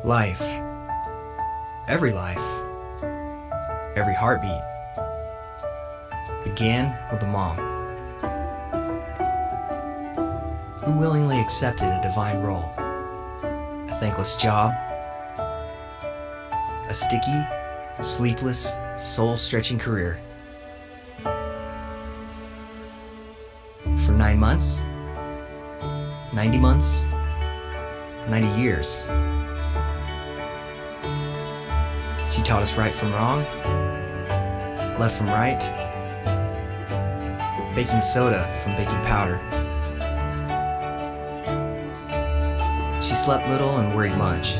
Life, every heartbeat, began with a mom who willingly accepted a divine role, a thankless job, a sticky, sleepless, soul-stretching career. For 9 months, 90 months, 90 years. She taught us right from wrong, left from right, baking soda from baking powder. She slept little and worried much.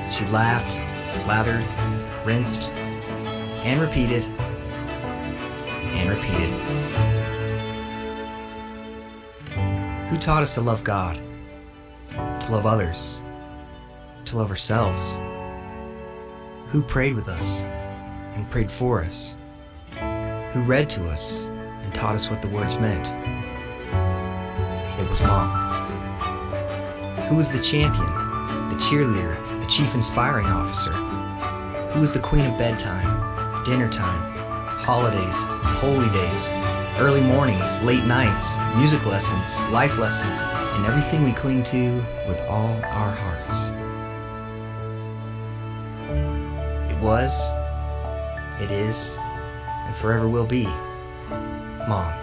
She laughed, lathered, rinsed, and repeated, and repeated. Who taught us to love God, to love others, to love ourselves? Who prayed with us and prayed for us? Who read to us and taught us what the words meant? It was Mom. Who was the champion, the cheerleader, the chief inspiring officer? Who was the queen of bedtime, dinner time, holidays, holy days, early mornings, late nights, music lessons, life lessons, and everything we cling to with all our hearts? It was, it is, and forever will be Mom.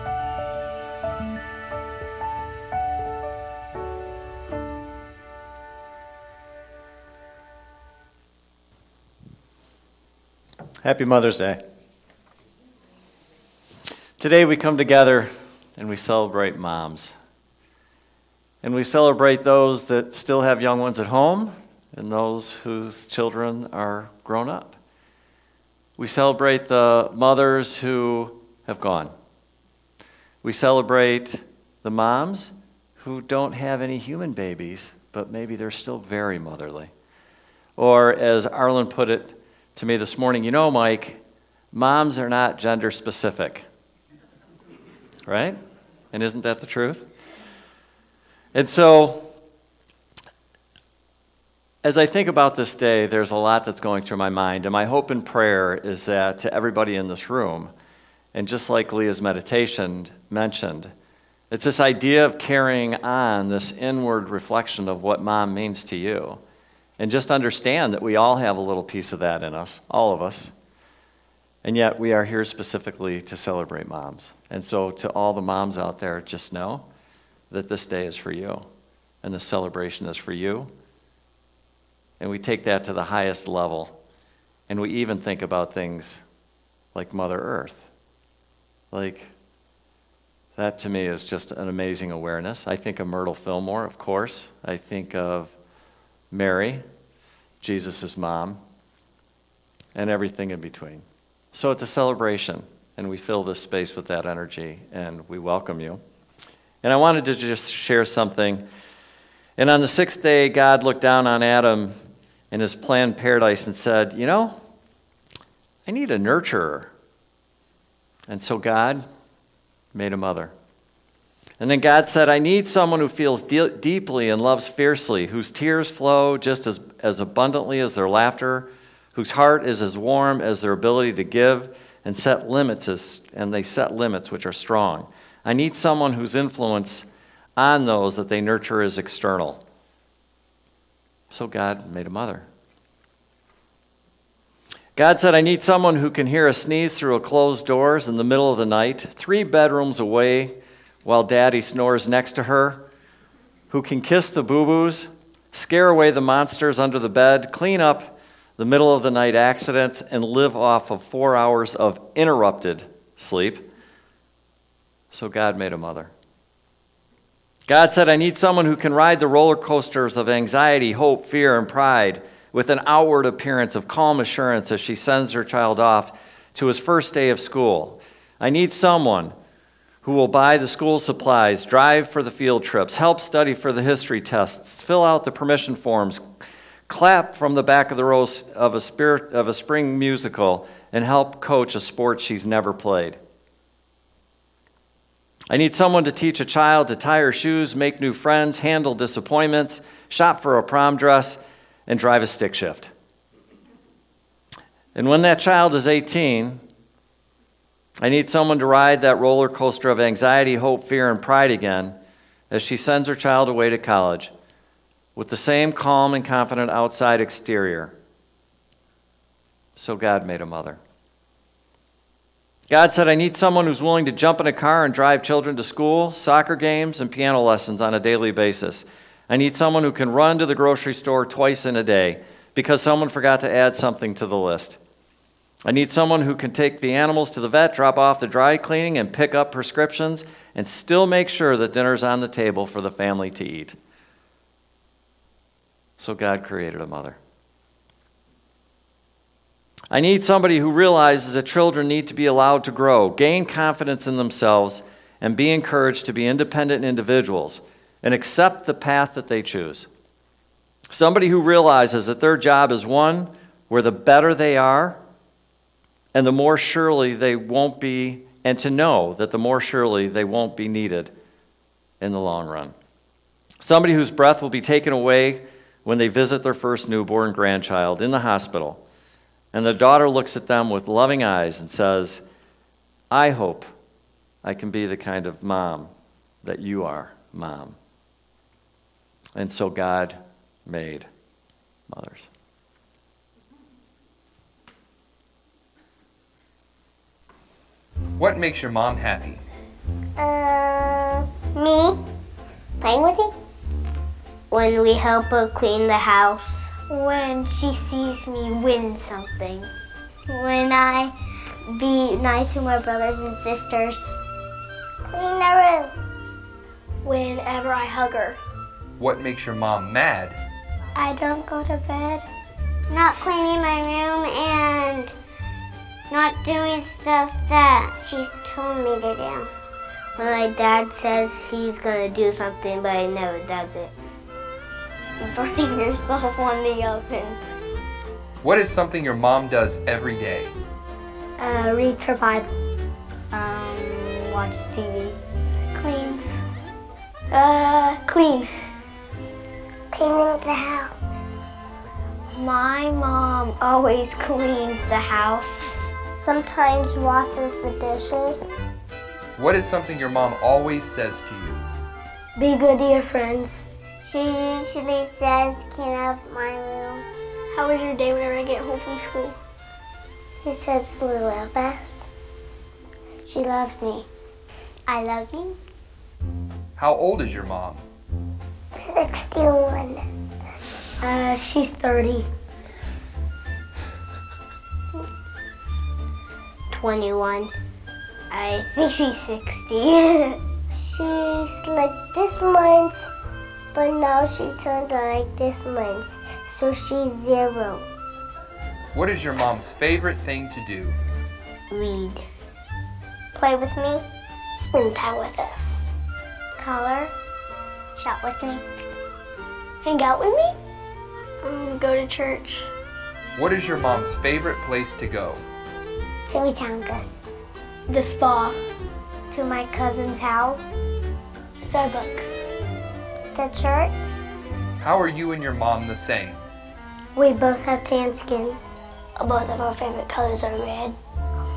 Happy Mother's Day. Today we come together and we celebrate moms. And we celebrate those that still have young ones at home and those whose children are grown up. We celebrate the mothers who have gone. We celebrate the moms who don't have any human babies, but maybe they're still very motherly. Or as Arlen put it to me this morning, you know, Mike, moms are not gender specific, right? And isn't that the truth? And so, as I think about this day, there's a lot that's going through my mind, and my hope and prayer is that to everybody in this room, and just like Leah's meditation mentioned, it's this idea of carrying on this inward reflection of what Mom means to you. And just understand that we all have a little piece of that in us, all of us. And yet we are here specifically to celebrate moms. And so to all the moms out there, just know that this day is for you. And the celebration is for you. And we take that to the highest level. And we even think about things like Mother Earth. Like, that to me is just an amazing awareness. I think of Myrtle Fillmore, of course. I think of Mary, Jesus' mom, and everything in between. So it's a celebration, and we fill this space with that energy, and we welcome you. And I wanted to just share something. And on the 6th day, God looked down on Adam in his planned paradise and said, you know, I need a nurturer. And so God made a mother. And then God said, I need someone who feels deeply and loves fiercely, whose tears flow just as abundantly as their laughter, whose heart is as warm as their ability to give, and set limits which are strong. I need someone whose influence on those that they nurture is external. So God made a mother. God said, I need someone who can hear a sneeze through a closed doors in the middle of the night, 3 bedrooms away, while Daddy snores next to her, who can kiss the boo-boos, scare away the monsters under the bed, clean up the middle of the night accidents, and live off of 4 hours of interrupted sleep. So God made a mother. God said, I need someone who can ride the roller coasters of anxiety, hope, fear, and pride with an outward appearance of calm assurance as she sends her child off to his first day of school. I need someone who will buy the school supplies, drive for the field trips, help study for the history tests, fill out the permission forms, clap from the back of the rows of a spring musical, and help coach a sport she's never played. I need someone to teach a child to tie her shoes, make new friends, handle disappointments, shop for a prom dress, and drive a stick shift. And when that child is 18, I need someone to ride that roller coaster of anxiety, hope, fear, and pride again as she sends her child away to college with the same calm and confident outside exterior. So God made a mother. God said, I need someone who's willing to jump in a car and drive children to school, soccer games, and piano lessons on a daily basis. I need someone who can run to the grocery store twice in a day because someone forgot to add something to the list. I need someone who can take the animals to the vet, drop off the dry cleaning, and pick up prescriptions, and still make sure that dinner's on the table for the family to eat. So God created a mother. I need somebody who realizes that children need to be allowed to grow, gain confidence in themselves, and be encouraged to be independent individuals and accept the path that they choose. Somebody who realizes that their job is one where the better they are, and the more surely they won't be, and to know that the more surely they won't be needed in the long run. Somebody whose breath will be taken away when they visit their first newborn grandchild in the hospital, and the daughter looks at them with loving eyes and says, I hope I can be the kind of mom that you are, Mom. And so God made mothers. What makes your mom happy? Me playing with you. When we help her clean the house. When she sees me win something. When I be nice to my brothers and sisters. Clean the room. Whenever I hug her. What makes your mom mad? I don't go to bed. Not cleaning my room and not doing stuff that she's told me to do. When my dad says he's gonna do something but he never does it. Burning yourself on the oven. What is something your mom does every day? Reads her Bible. Watches TV. Cleans. Clean. Cleaning the house. My mom always cleans the house. Sometimes washes the dishes. What is something your mom always says to you? Be good to your friends. She usually says, clean up my room. How was your day whenever I get home from school? She says, Lula Beth. She loves me. I love you. How old is your mom? 61. She's 30. 21. I think she's 60. She's like this month, but now she turned like this month, so she's 0. What is your mom's favorite thing to do? Read. Play with me. Spend time with us. Color. Chat with me. Hang out with me. Go to church. What is your mom's favorite place to go? Chimichangas. The spa. To my cousin's house. Starbucks. The church. How are you and your mom the same? We both have tan skin. Both of our favorite colors are red.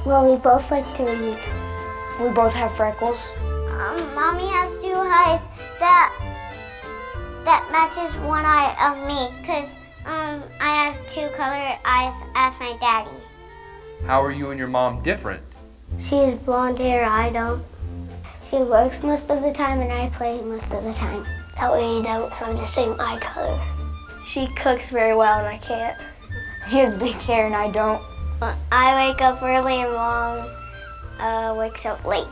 Well, we both like to read. We both have freckles. Mommy has 2 eyes that matches one eye of me, because I have 2 colored eyes as my daddy. How are you and your mom different? She has blonde hair, I don't. She works most of the time and I play most of the time. That way you don't have the same eye color. She cooks very well and I can't. He has big hair and I don't. I wake up early and Mom wakes up late.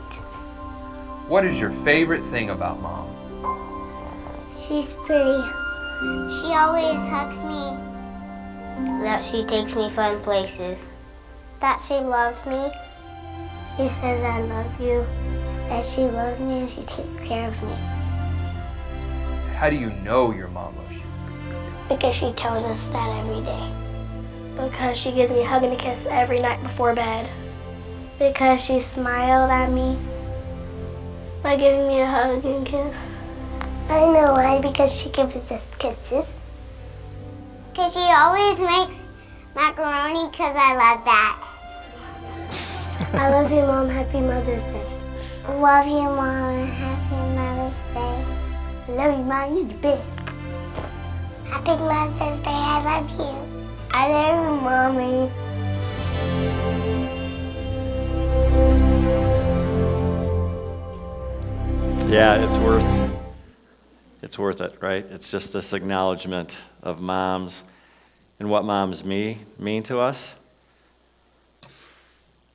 What is your favorite thing about mom? She's pretty. She always hugs me. That she takes me fun places. That she loves me. She says I love you. That she loves me and she takes care of me. How do you know your mom loves you? Because she tells us that every day. Because she gives me a hug and a kiss every night before bed. Because she smiled at me by giving me a hug and kiss. I know why, because she gives us kisses. Because she always makes macaroni because I love that. I love you, Mom. Happy Mother's Day. Love you, Mom, and happy Mother's Day. I love you, Mom. You're the best. Happy Mother's Day, I love you. I love you, Mommy. Yeah, it's worth it, right? It's just this acknowledgement of moms and what moms mean to us.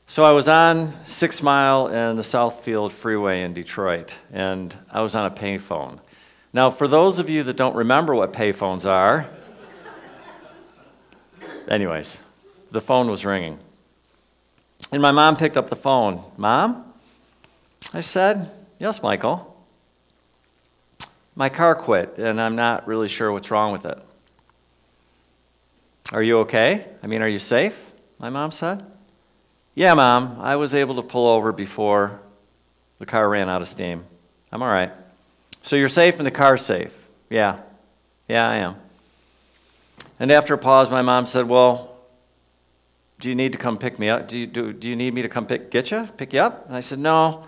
So I was on 6 Mile and the Southfield Freeway in Detroit, and I was on a payphone. Now, for those of you that don't remember what payphones are, anyways, the phone was ringing. And my mom picked up the phone. Mom? I said, yes, Michael. My car quit, and I'm not really sure what's wrong with it. Are you okay? I mean, are you safe? My mom said. Yeah, Mom, I was able to pull over before the car ran out of steam. I'm all right. So you're safe and the car's safe? Yeah. Yeah, I am. And after a pause, my mom said, well, do you need to come pick me up? Do you need me to come pick you up? And I said, no.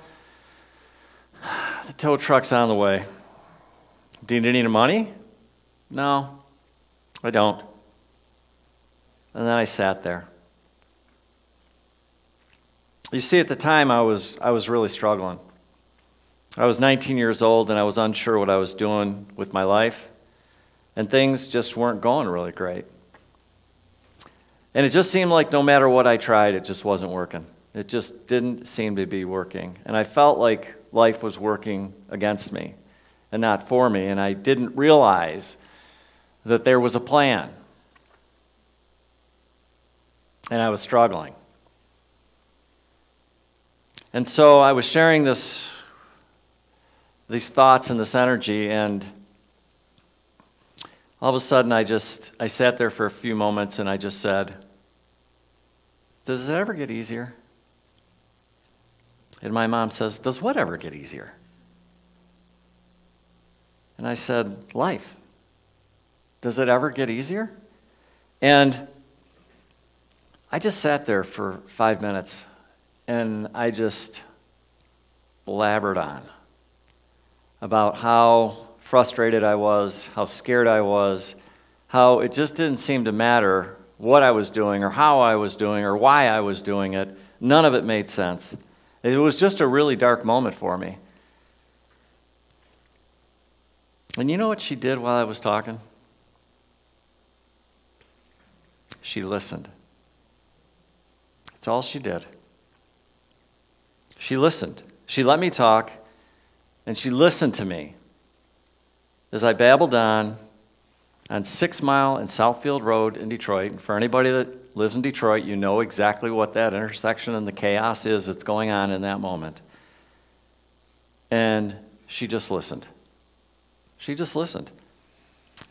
The tow truck's on the way. Do you need any money? No, I don't. And then I sat there. You see, at the time, I was really struggling. I was 19 years old, and I was unsure what I was doing with my life, and things just weren't going really great. And it just seemed like no matter what I tried, it just wasn't working. It just didn't seem to be working. And I felt like life was working against me and not for me, and I didn't realize that there was a plan. And I was struggling. And so I was sharing these thoughts and this energy, and all of a sudden I sat there for a few moments and I just said, does it ever get easier? And my mom says, does what ever get easier? And I said, life. Does it ever get easier? And I just sat there for 5 minutes and I just blabbered on about how frustrated I was, how scared I was, how it just didn't seem to matter what I was doing or how I was doing or why I was doing it. None of it made sense. It was just a really dark moment for me. And you know what she did while I was talking? She listened. That's all she did. She listened. She let me talk, and she listened to me as I babbled on 6 Mile and Southfield Road in Detroit. And for anybody that lives in Detroit, you know exactly what that intersection and the chaos is that's going on in that moment. And she just listened. She just listened.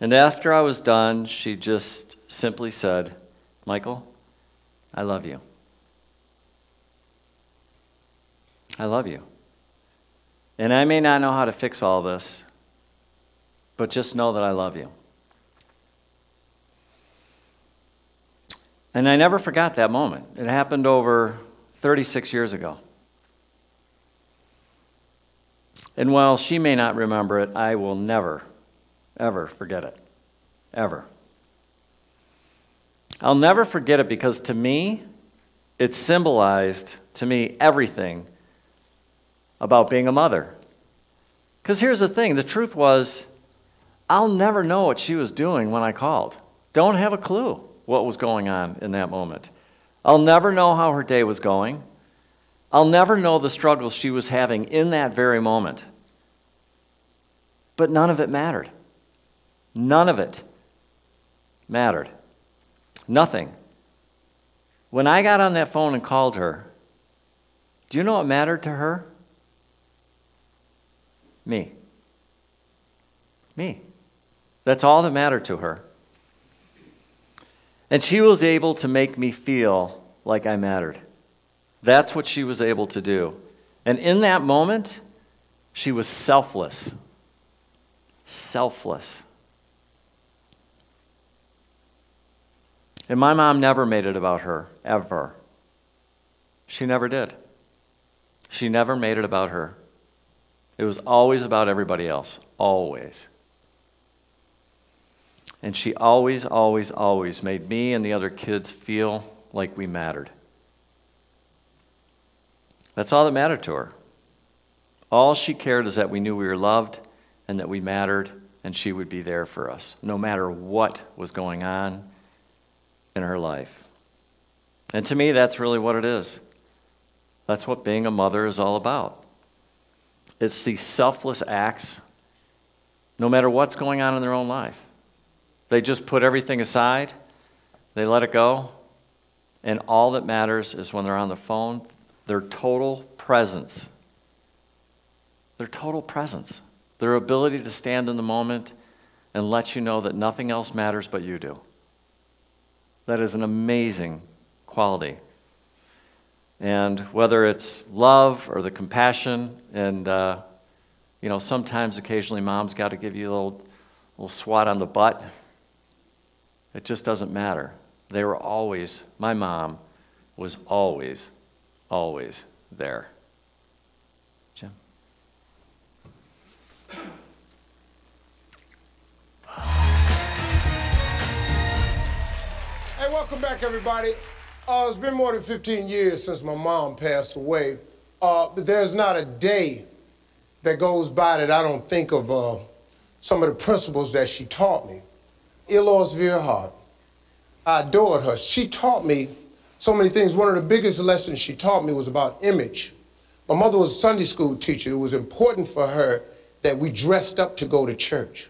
And after I was done, she just simply said, Michael, I love you. I love you. And I may not know how to fix all this, but just know that I love you. And I never forgot that moment. It happened over 36 years ago. And while she may not remember it, I will never, ever forget it. Ever. I'll never forget it because to me, it symbolized to me everything about being a mother. Because here's the thing, the truth was, I'll never know what she was doing when I called. Don't have a clue what was going on in that moment. I'll never know how her day was going. I'll never know the struggles she was having in that very moment. But none of it mattered. None of it mattered. Nothing. When I got on that phone and called her, do you know what mattered to her? Me. Me. That's all that mattered to her. And she was able to make me feel like I mattered. That's what she was able to do. And in that moment, she was selfless. Selfless. And my mom never made it about her, ever. She never did. She never made it about her. It was always about everybody else, always. And she always, always, always made me and the other kids feel like we mattered. That's all that mattered to her. All she cared is that we knew we were loved and that we mattered, and she would be there for us, no matter what was going on in her life. And to me, that's really what it is. That's what being a mother is all about. It's these selfless acts, no matter what's going on in their own life. They just put everything aside, they let it go, and all that matters is when they're on the phone, their total presence. Their total presence. Their ability to stand in the moment and let you know that nothing else matters but you do. That is an amazing quality. And whether it's love or the compassion, and sometimes occasionally mom's got to give you a little swat on the butt. It just doesn't matter. They were always, my mom was always, always there. Jim? Hey, welcome back, everybody. It's been more than 15 years since my mom passed away. But there's not a day that goes by that I don't think of some of the principles that she taught me. Eloise Veerhart. I adored her. She taught me so many things. One of the biggest lessons she taught me was about image. My mother was a Sunday school teacher. It was important for her that we dressed up to go to church.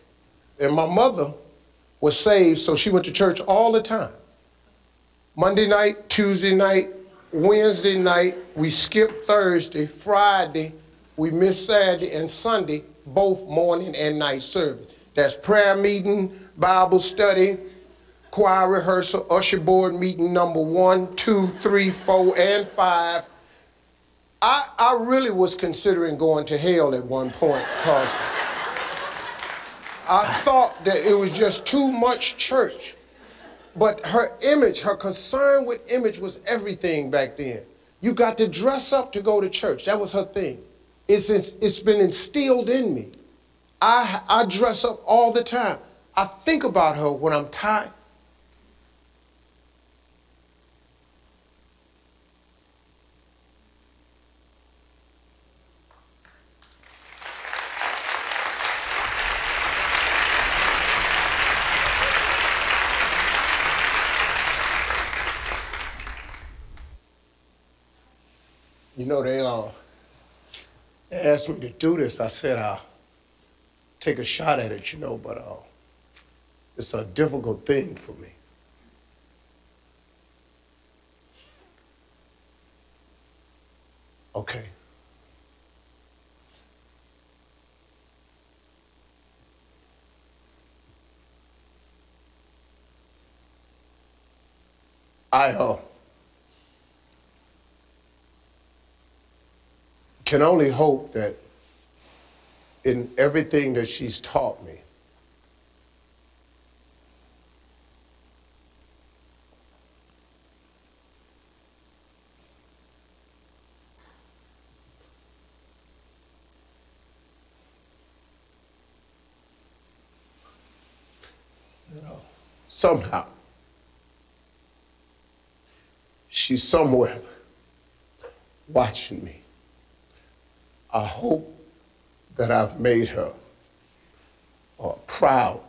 And my mother was saved, so she went to church all the time. Monday night, Tuesday night, Wednesday night, we skipped Thursday, Friday, we missed Saturday and Sunday, both morning and night service. That's prayer meeting, Bible study, choir rehearsal, usher board meeting number 1, 2, 3, 4, and 5. I really was considering going to hell at one point because I thought that it was just too much church. But her image, her concern with image was everything back then. You got to dress up to go to church. That was her thing. It's been instilled in me. I dress up all the time. I think about her when I'm tired. You know, they asked me to do this. I said I'll take a shot at it, but it's a difficult thing for me. Okay. I can only hope that in everything that she's taught me, somehow she's somewhere watching me. I hope that I've made her proud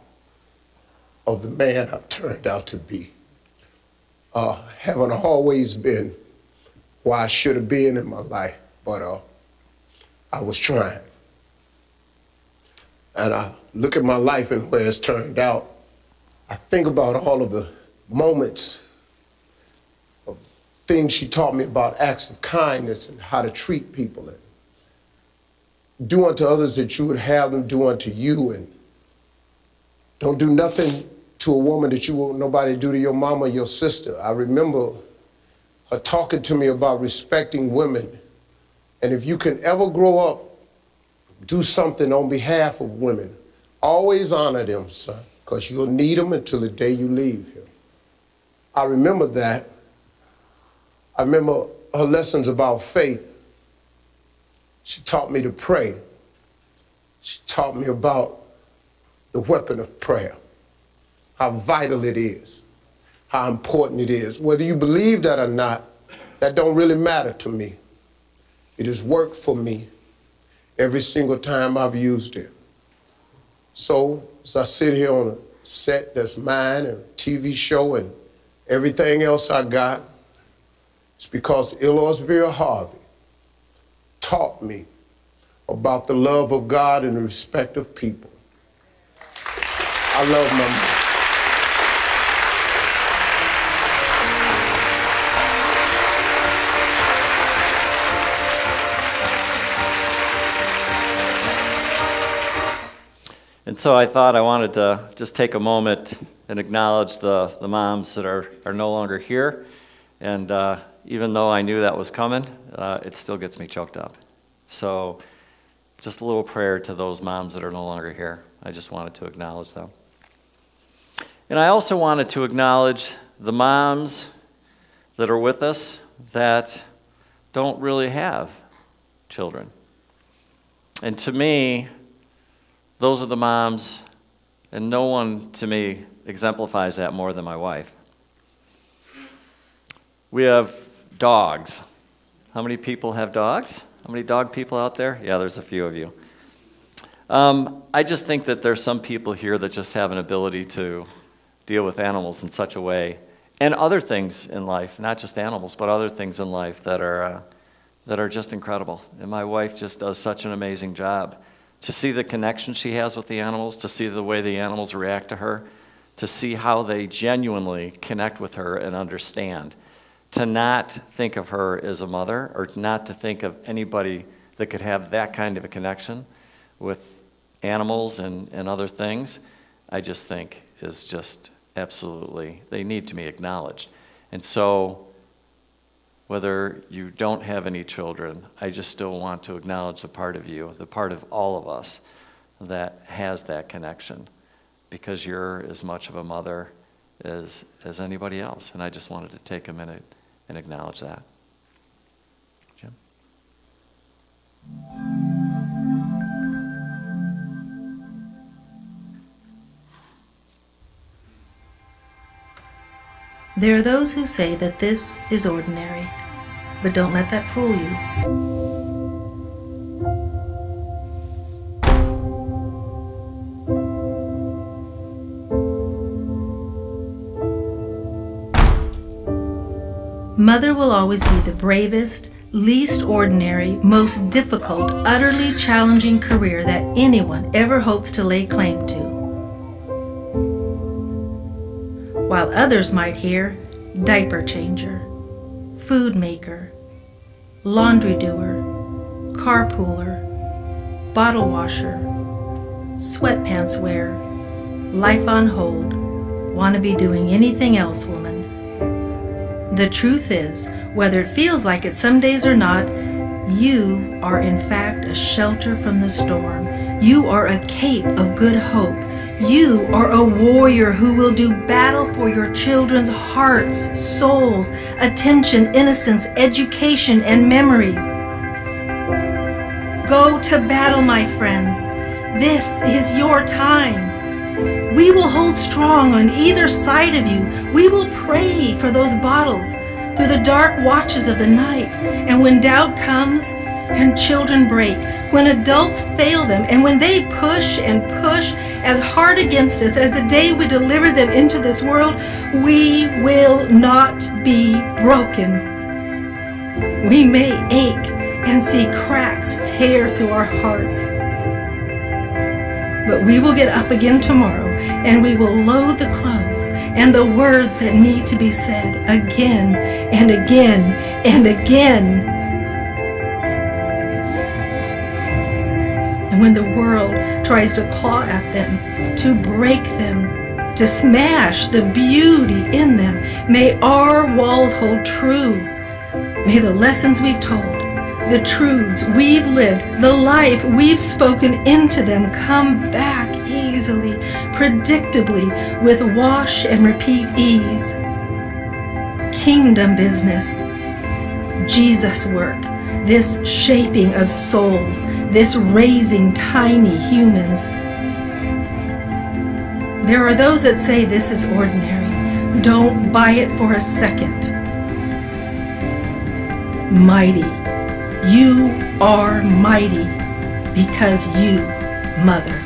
of the man I've turned out to be. Haven't always been where I should have been in my life, but I was trying. And I look at my life and where it's turned out. I think about all of the moments of things she taught me about acts of kindness and how to treat people and do unto others that you would have them do unto you, and don't do nothing to a woman that you won't nobody do to your mama or your sister. I remember her talking to me about respecting women, and if you can ever grow up, do something on behalf of women. Always honor them, son, because you'll need them until the day you leave here. I remember that. I remember her lessons about faith. She taught me to pray. She taught me about the weapon of prayer, how vital it is, how important it is. Whether you believe that or not, that don't really matter to me. It has worked for me every single time I've used it. So, as I sit here on a set that's mine, and a TV show, and everything else I got, it's because Eloise Vera Harvey taught me about the love of God and the respect of people. I love my mom. And so I thought I wanted to just take a moment and acknowledge the moms that are no longer here. And even though I knew that was coming, it still gets me choked up. So just a little prayer to those moms that are no longer here. I just wanted to acknowledge them. And I also wanted to acknowledge the moms that are with us that don't really have children. And to me, those are the moms, and no one to me exemplifies that more than my wife. We have dogs. How many people have dogs? How many dog people out there? Yeah, there's a few of you. I just think that there's some people here that just have an ability to deal with animals in such a way, and other things in life, not just animals, but other things in life that are just incredible. And my wife just does such an amazing job. To see the connection she has with the animals, to see the way the animals react to her, to see how they genuinely connect with her and understand. To not think of her as a mother, or not to think of anybody that could have that kind of a connection with animals and other things, I just think is just absolutely, they need to be acknowledged. And so, whether you don't have any children, I just still want to acknowledge the part of you, the part of all of us that has that connection, because you're as much of a mother as anybody else. And I just wanted to take a minute and acknowledge that. Jim? There are those who say that this is ordinary, but don't let that fool you. Mother will always be the bravest, least ordinary, most difficult, utterly challenging career that anyone ever hopes to lay claim to. While others might hear diaper changer, food maker, laundry doer, carpooler, bottle washer, sweatpants wearer, life on hold, wanna be doing anything else woman. The truth is, whether it feels like it some days or not, you are in fact a shelter from the storm. You are a cape of good hope. You are a warrior who will do battle for your children's hearts, souls, attention, innocence, education, and memories. Go to battle, my friends. This is your time. We will hold strong on either side of you. We will pray for those bottles through the dark watches of the night. And when doubt comes and children break, when adults fail them, and when they push and push as hard against us as the day we deliver them into this world, we will not be broken. We may ache and see cracks tear through our hearts, but we will get up again tomorrow, and we will load the clothes and the words that need to be said again and again and again. And when the world tries to claw at them, to break them, to smash the beauty in them, may our walls hold true. May the lessons we've told, the truths we've lived, the life we've spoken into them come back easily, predictably, with wash and repeat ease. kingdom business, Jesus work, this shaping of souls, this raising tiny humans. There are those that say this is ordinary. Don't buy it for a second. Mighty. You are mighty because you, Mother.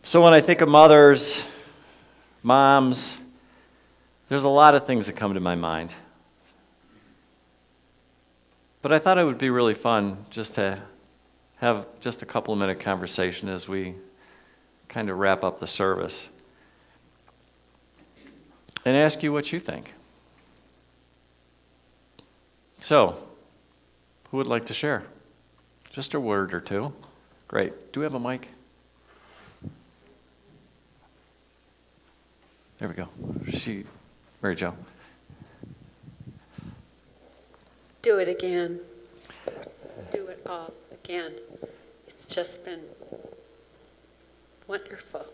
So when I think of mothers, moms, there's a lot of things that come to my mind. But I thought it would be really fun just to have just a couple of minute conversation as we kind of wrap up the service and ask you what you think. So, who would like to share? Just a word or two. Great. Do we have a mic? There we go. Mary Jo. Do it again. Do it all again. It's just been wonderful.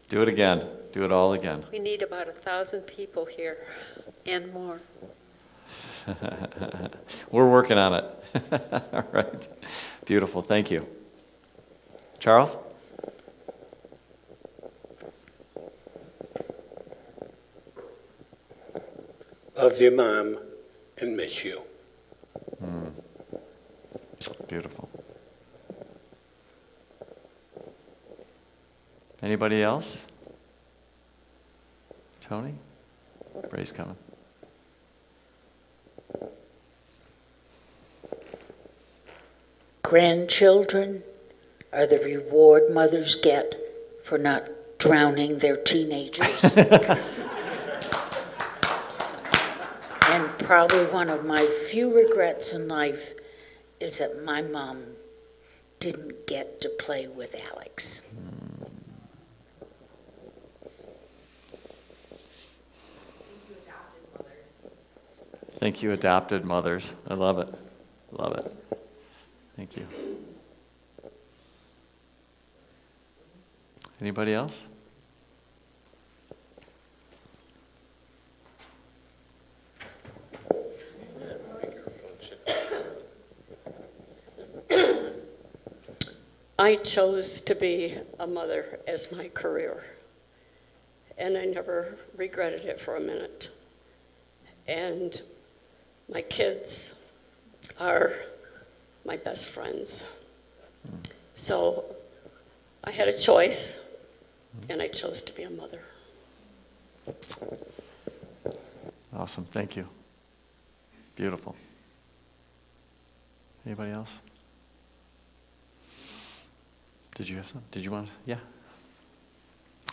Do it again. Do it all again. We need about 1,000 people here and more. We're working on it. All right. Beautiful. Thank you. Charles? Love you, Mom, and miss you. Beautiful. Anybody else? Tony? Ray's coming. Grandchildren are the reward mothers get for not drowning their teenagers. And probably one of my few regrets in life is that my mom didn't get to play with Alex. Thank you, adopted mothers. I love it. Love it. Thank you. Anybody else? I chose to be a mother as my career, and I never regretted it for a minute. And my kids are my best friends. So I had a choice, and I chose to be a mother. Awesome. Thank you. Beautiful. Anybody else? Did you have some? Did you want to? Yeah.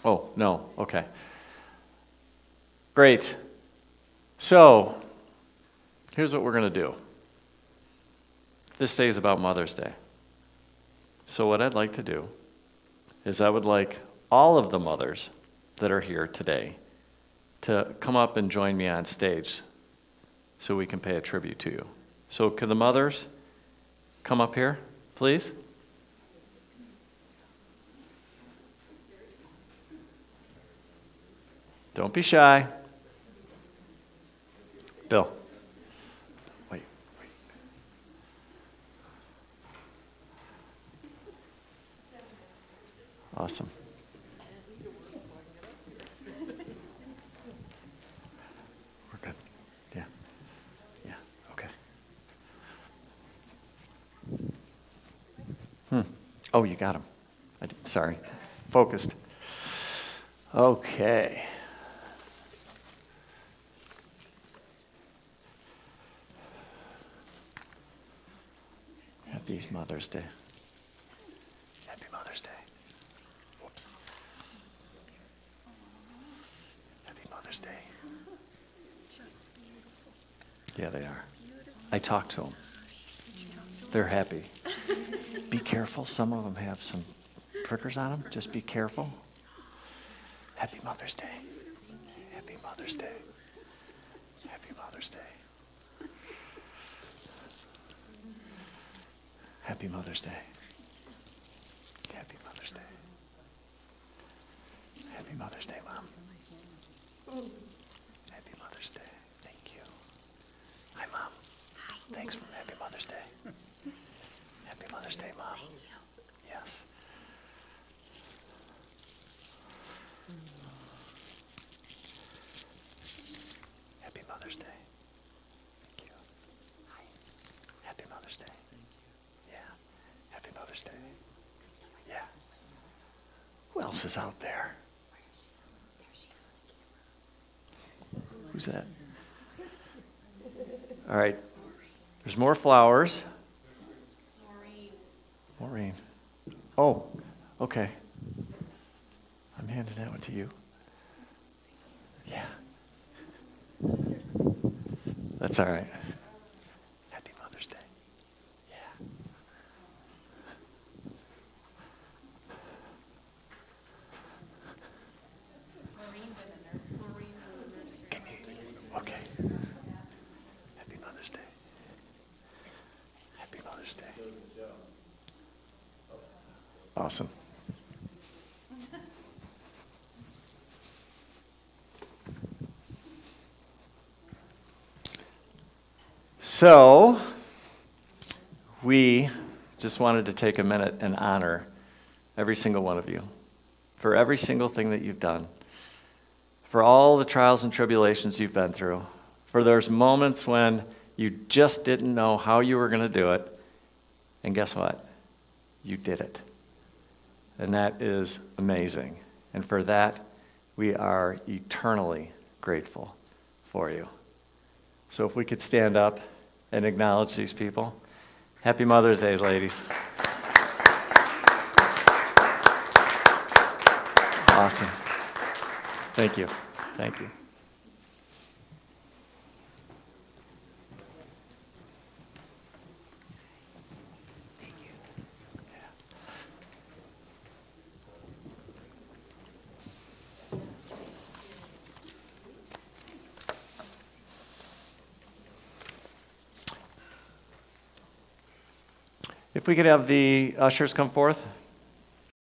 Oh, no. Okay. Great. So, here's what we're going to do. This day is about Mother's Day. So what I'd like to do is I would like all of the mothers that are here today to come up and join me on stage so we can pay a tribute to you. So could the mothers come up here, please? Don't be shy. Bill. Wait. Awesome. We're good. Yeah. Yeah. Okay. Oh, you got them. Sorry. Focused. Okay. Happy Mother's Day. Happy Mother's Day. Whoops. Happy Mother's Day. Yeah, they are. I talked to them. They're happy. Be careful. Some of them have some prickers on them. Just be careful. Happy Mother's Day. Happy Mother's Day. Happy Mother's Day. Happy Mother's Day. Happy Mother's Day. Happy Mother's Day, Mom. Happy Mother's Day. Thank you. Hi, Mom. Hi. Thanks for Happy Mother's Day. Happy Mother's Day, Mom. Yes. Happy Mother's Day. Thank you. Hi. Happy Mother's Day. Yeah. Happy Mother's Day. Yeah. Who else is out there? Who's that? All right. There's more flowers. Maureen. Oh, okay. I'm handing that one to you. Yeah. That's all right. Happy Mother's Day. Yeah. Can you? Okay. Happy Mother's Day. Happy Mother's Day. Awesome. So, we just wanted to take a minute and honor every single one of you for every single thing that you've done, for all the trials and tribulations you've been through, for those moments when you just didn't know how you were going to do it, and guess what? You did it. And that is amazing. And for that, we are eternally grateful for you. So if we could stand up and acknowledge these people. Happy Mother's Day, ladies. Awesome. Thank you. Thank you. If we could have the ushers come forth.